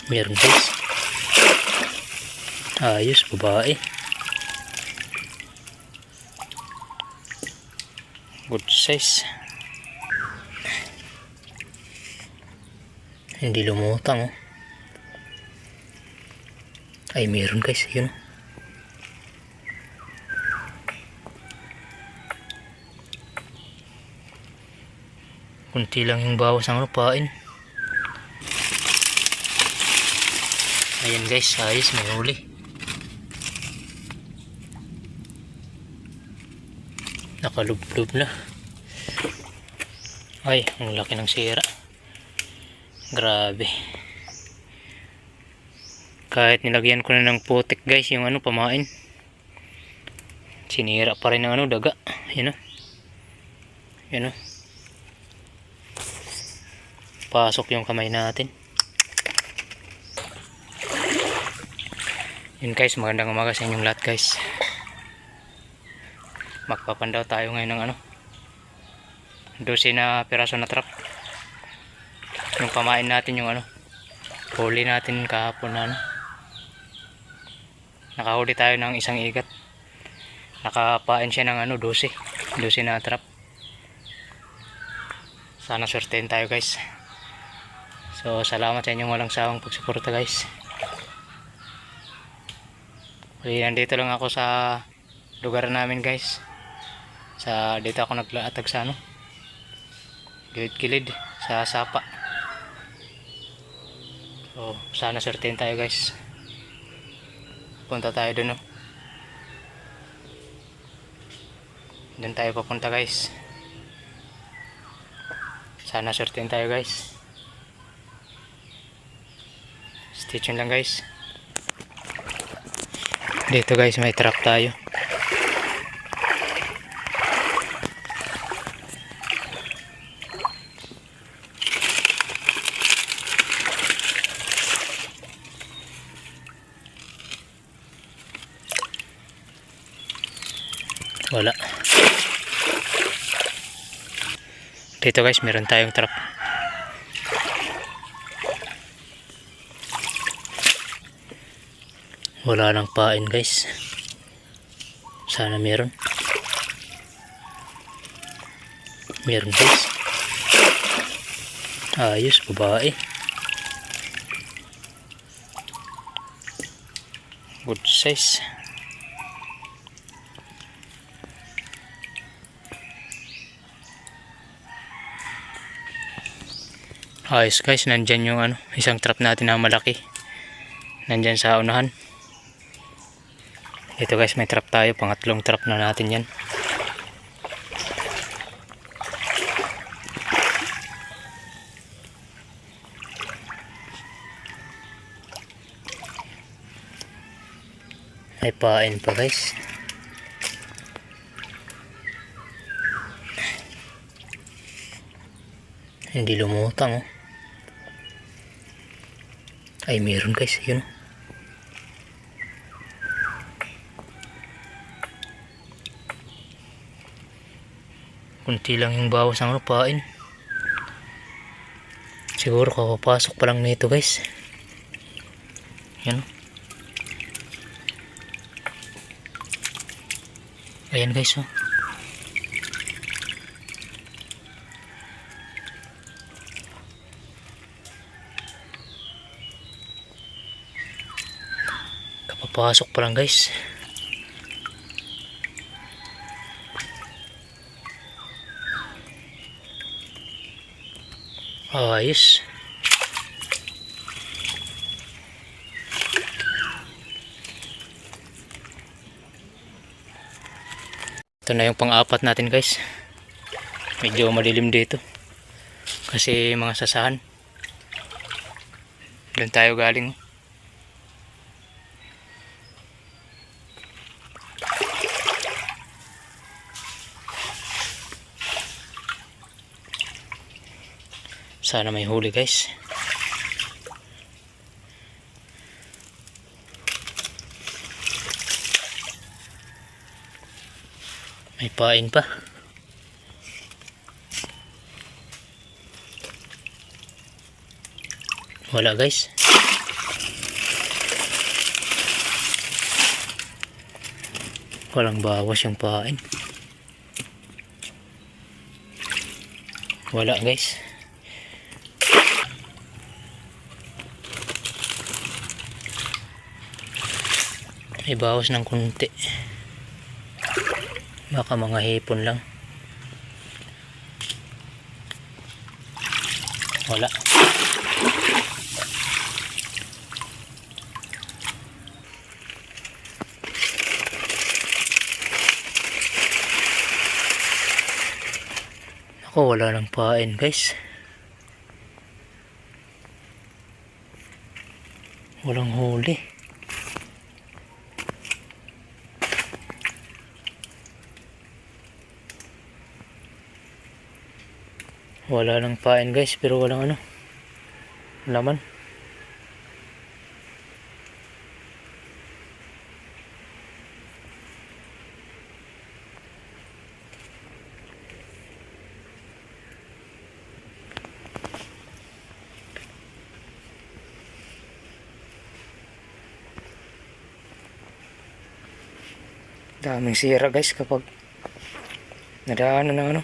Meron guys. Ayos, babae. Good size. Hindi lumutang oh. Ay meron guys, yun. Kunti lang yung bawas ng lupain. Ayan guys, ayos, may huli. Nakalublob na. Ay, ang laki ng sira. Grabe. Kahit nilagyan ko na ng putik guys, yung pamain. Sinira pa rin ng daga. Yan o. Yan o. Pasok yung kamay natin. Yun guys, magandang umaga sa inyong lahat guys. Magpapandaw tayo ngayon ng 12 na piraso na trap. Yung pamain natin yung huli natin kahapon na nakahuli tayo ng isang igat. Nakapain siya ng 12 na trap. Sana swertein tayo guys. So salamat sa inyong walang sawang pagsuporta guys. Nandito lang ako sa lugar namin guys. Dito ako naglaatag sa gilid-gilid sa sapa. So sana swertein tayo guys. Punta tayo dun Doon tayo papunta guys. Sana swertein tayo guys. Stay tuned lang guys. Dito guys may trap tayo. Wala. Dito guys meron tayong trap. Wala nang pain guys. Sana meron. Meron guys. Ayos, babae. Good size. Ayos guys, nandyan yung isang trap natin na malaki. Nandyan sa unahan. Ito guys, may trap tayo, pangatlong trap na natin yan. May pain pa guys. Hindi lumutang oh. Ay meron guys, yun. Kunti lang yung bawas ng lupain. Siguro kakapasok pa lang nito guys. Yan. Ayan guys oh. Kapapasok pa lang guys. Ayos. Ito na yung pang-apat natin guys. Medyo madilim dito kasi mga sasahan. Doon tayo galing. Sana may huli guys. May pain pa. Wala guys. Walang bawas yung pain. Wala guys. May bawas ng kunti. Baka mga hipon lang. Wala. Ako, wala nang pain guys. Walang huli. Wala nang pain guys, pero walang laman. Daming sira guys kapag nadaanan ng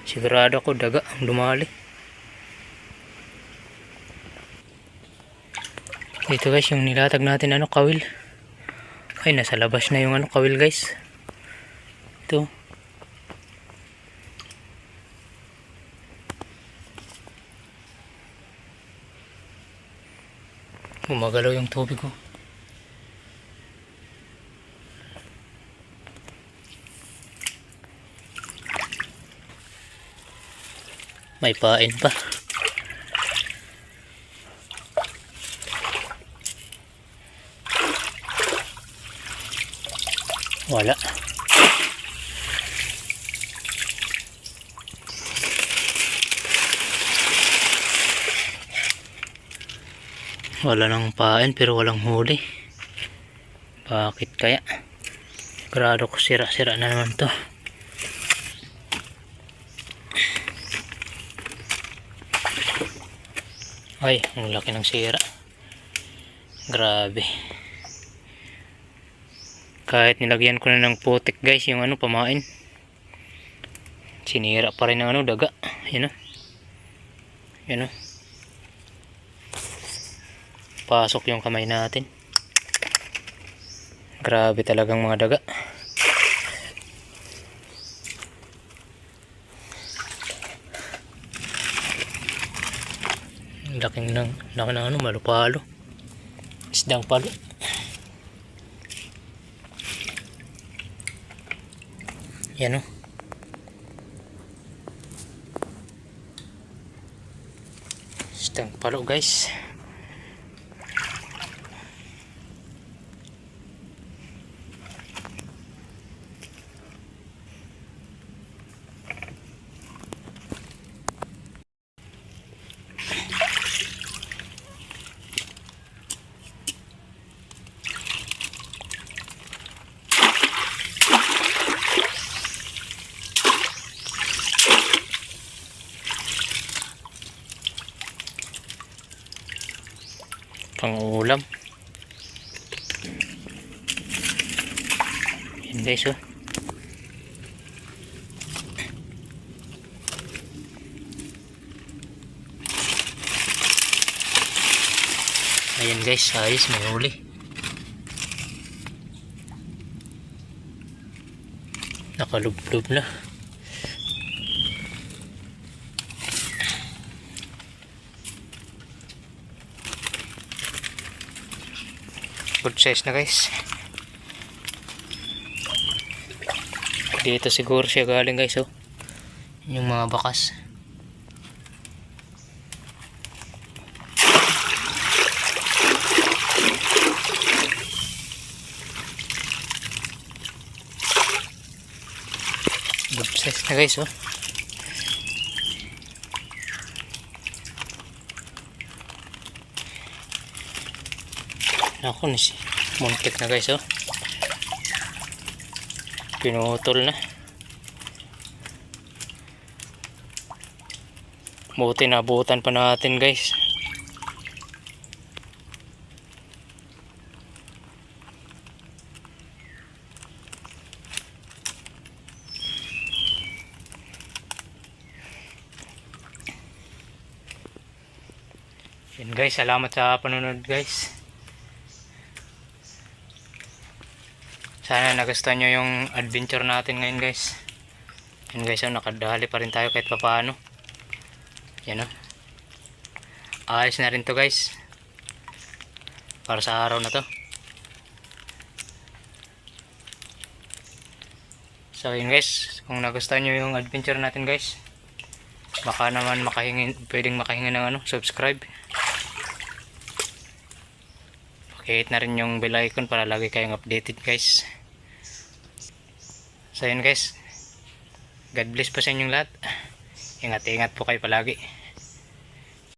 sigurado ako daga ang lumali. Dito guys yung nilatag natin kawil. Ay, nasa labas na yung kawil guys. Ito. Gumagalaw yung tubig ko. May pain pa. Wala. Wala nang pain pero walang huli. Bakit kaya? Sigurado ko sira-sira na naman to. Ay, ang laki ng sira. Grabe. Kahit nilagyan ko na ng putik guys yung pamain, sinira pa rin ng daga. Yan yan pasok yung kamay natin. Grabe talagang mga daga. Laki ng malupalo. Isdang palo. Yan isdang palo guys. Pang-ulam. Yan guys Ayan guys, ayos, may huli. Nakalublob na. Good size na guys. Dito siguro siya galing guys yung mga bakas. Good size na guys Ako muntik na guys pinutol na. Buti nabutan pa natin guys. Yan guys, salamat sa panunod guys. Sana nagustuhan nyo yung adventure natin ngayon guys. Yan guys, nakadali pa rin tayo kahit papaano. Yan o. Ayos na rin to guys. Para sa araw na to. So yun guys, kung nagustuhan nyo yung adventure natin guys, baka naman pwedeng makahingi ng subscribe. Pakihit na rin yung bell icon para lagi kayong updated guys. So yun guys, God bless po sa inyong lahat. Ingat-ingat po kayo palagi.